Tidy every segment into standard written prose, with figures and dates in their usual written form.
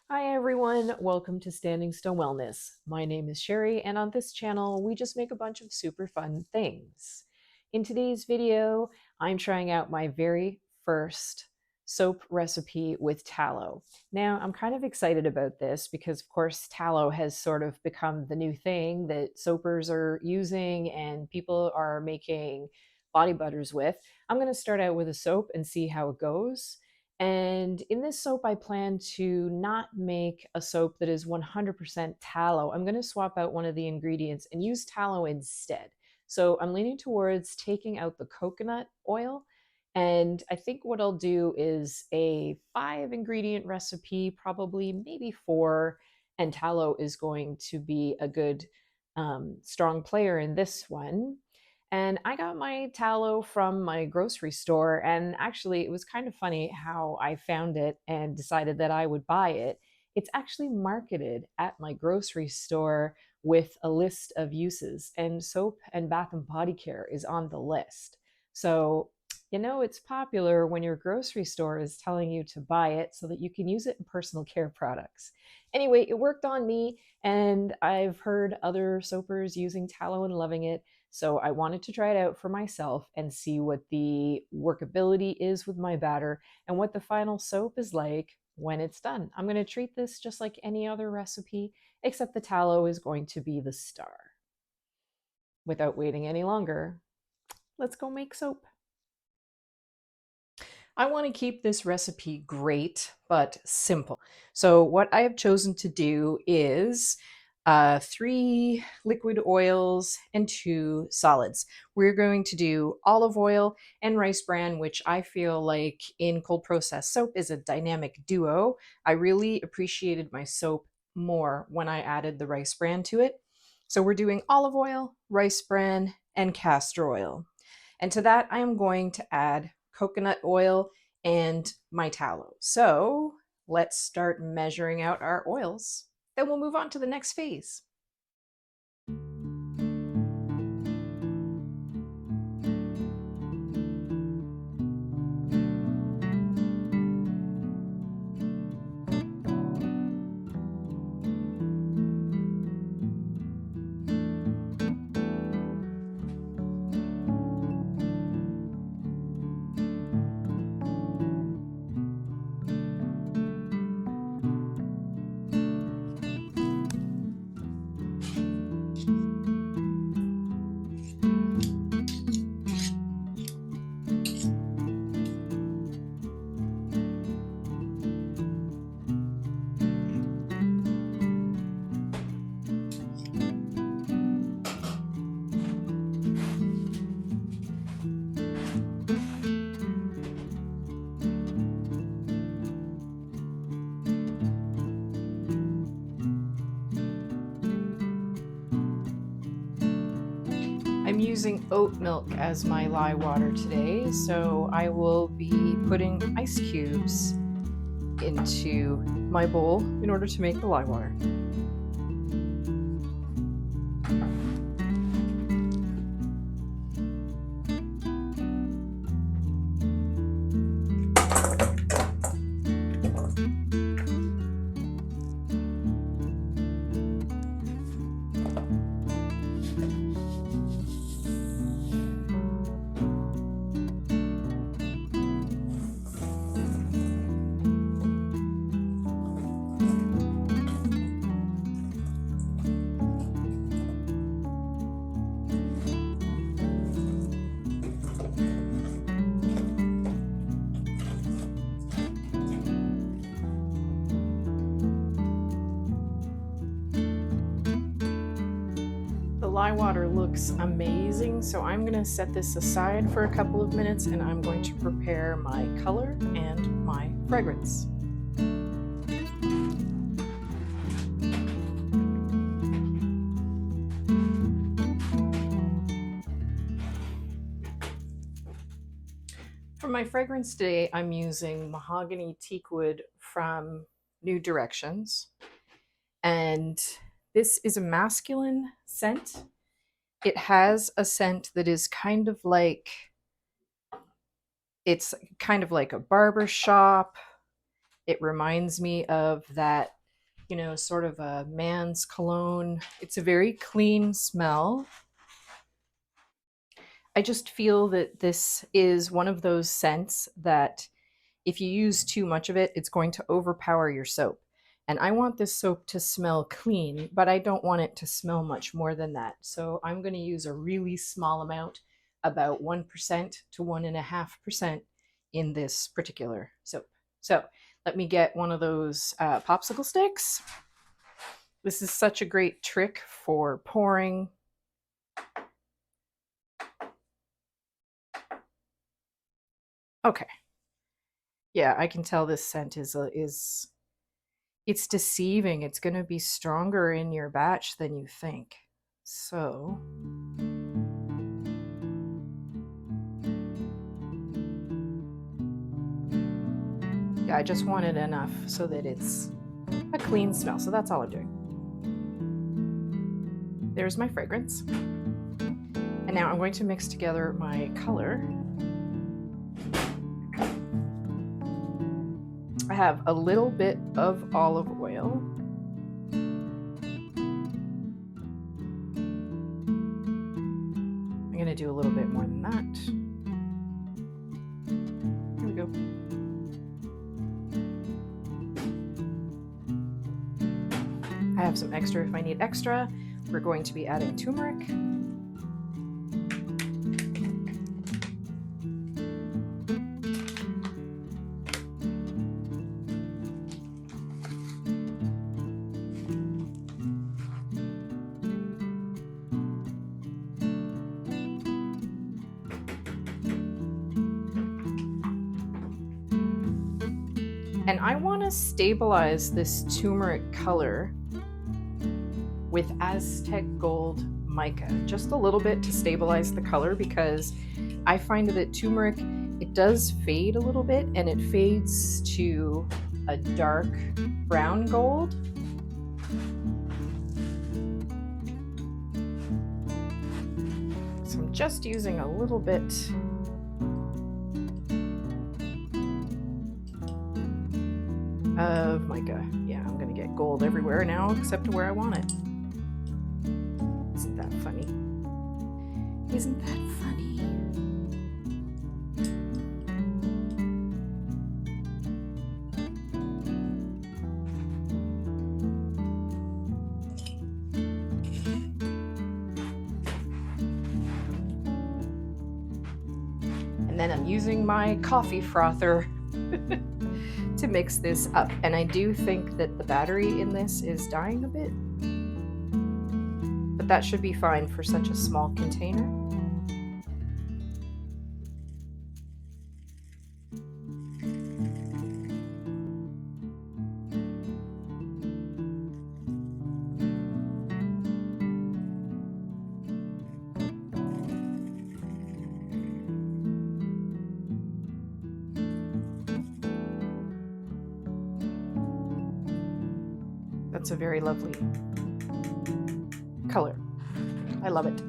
Hi everyone, welcome to Standing Still Wellness. My name is Sherry, and on this channel we just make a bunch of super fun things. In today's video, I'm trying out my very first soap recipe with tallow. Now, I'm kind of excited about this because, of course, tallow has sort of become the new thing that soapers are using and people are making body butters with. I'm going to start out with a soap and see how it goes. And in this soap, I plan to not make a soap that is 100% tallow. I'm going to swap out one of the ingredients and use tallow instead. So I'm leaning towards taking out the coconut oil. And I think what I'll do is a 5 ingredient recipe, probably maybe 4. And tallow is going to be a good, strong player in this one. And I got my tallow from my grocery store. And actually, it was kind of funny how I found it and decided that I would buy it. It's actually marketed at my grocery store with a list of uses, and soap and bath and body care is on the list. So, it's popular when your grocery store is telling you to buy it so that you can use it in personal care products. Anyway, it worked on me, and I've heard other soapers using tallow and loving it. So I wanted to try it out for myself and see what the workability is with my batter and what the final soap is like when it's done. I'm going to treat this just like any other recipe, except the tallow is going to be the star. Without waiting any longer, let's go make soap. I want to keep this recipe great but simple. So what I have chosen to do is 3 liquid oils and 2 solids. We're going to do olive oil and rice bran, which I feel like in cold process soap is a dynamic duo. I really appreciated my soap more when I added the rice bran to it. So we're doing olive oil, rice bran, and castor oil. And to that, I am going to add coconut oil and my tallow. So let's start measuring out our oils. Then we'll move on to the next phase. I'm using oat milk as my lye water today, so I will be putting ice cubes into my bowl in order to make the lye water. The lye water looks amazing, so I'm going to set this aside for a couple of minutes and I'm going to prepare my color and my fragrance. For my fragrance today, I'm using mahogany teakwood from New Directions. And this is a masculine scent. It has a scent that is it's kind of like a barber shop. It reminds me of that you know, sort of a man's cologne. It's a very clean smell. I just feel that this is one of those scents that if you use too much of it, it's going to overpower your soap. And I want this soap to smell clean, but I don't want it to smell much more than that. So I'm going to use a really small amount, about 1% to 1.5% in this particular soap. So let me get one of those popsicle sticks. This is such a great trick for pouring. Okay. Yeah, I can tell this scent is it's deceiving. It's going to be stronger in your batch than you think. So yeah, I just wanted enough so that it's a clean smell. So that's all I'm doing. There's my fragrance. And now I'm going to mix together my color. I have a little bit of olive oil. I'm going to do a little bit more than that. Here we go. I have some extra if I need extra. We're going to be adding turmeric. And I want to stabilize this turmeric color with Aztec Gold mica, just a little bit to stabilize the color, because I find that turmeric, it does fade a little bit and it fades to a dark brown gold. So I'm just using a little bit of mica. Yeah, I'm gonna get gold everywhere now except where I want it. Isn't that funny? Isn't that funny? And then I'm using my coffee frother to mix this up. And I do think that the battery in this is dying a bit, but that should be fine for such a small container. That's a very lovely color. I love it.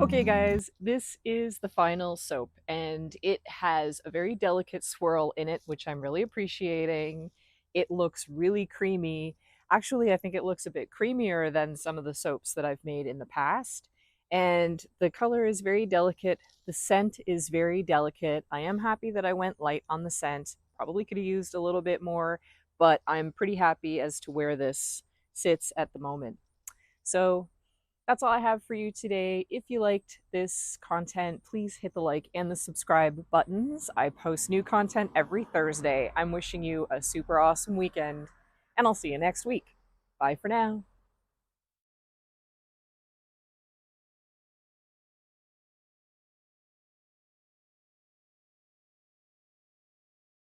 Okay guys, this is the final soap and it has a very delicate swirl in it, which I'm really appreciating. It looks really creamy. Actually, I think it looks a bit creamier than some of the soaps that I've made in the past. And the color is very delicate. The scent is very delicate. I am happy that I went light on the scent. Probably could have used a little bit more, but I'm pretty happy as to where this sits at the moment. So that's all I have for you today. If you liked this content, please hit the like and the subscribe buttons. I post new content every Thursday. I'm wishing you a super awesome weekend, and I'll see you next week. Bye for now.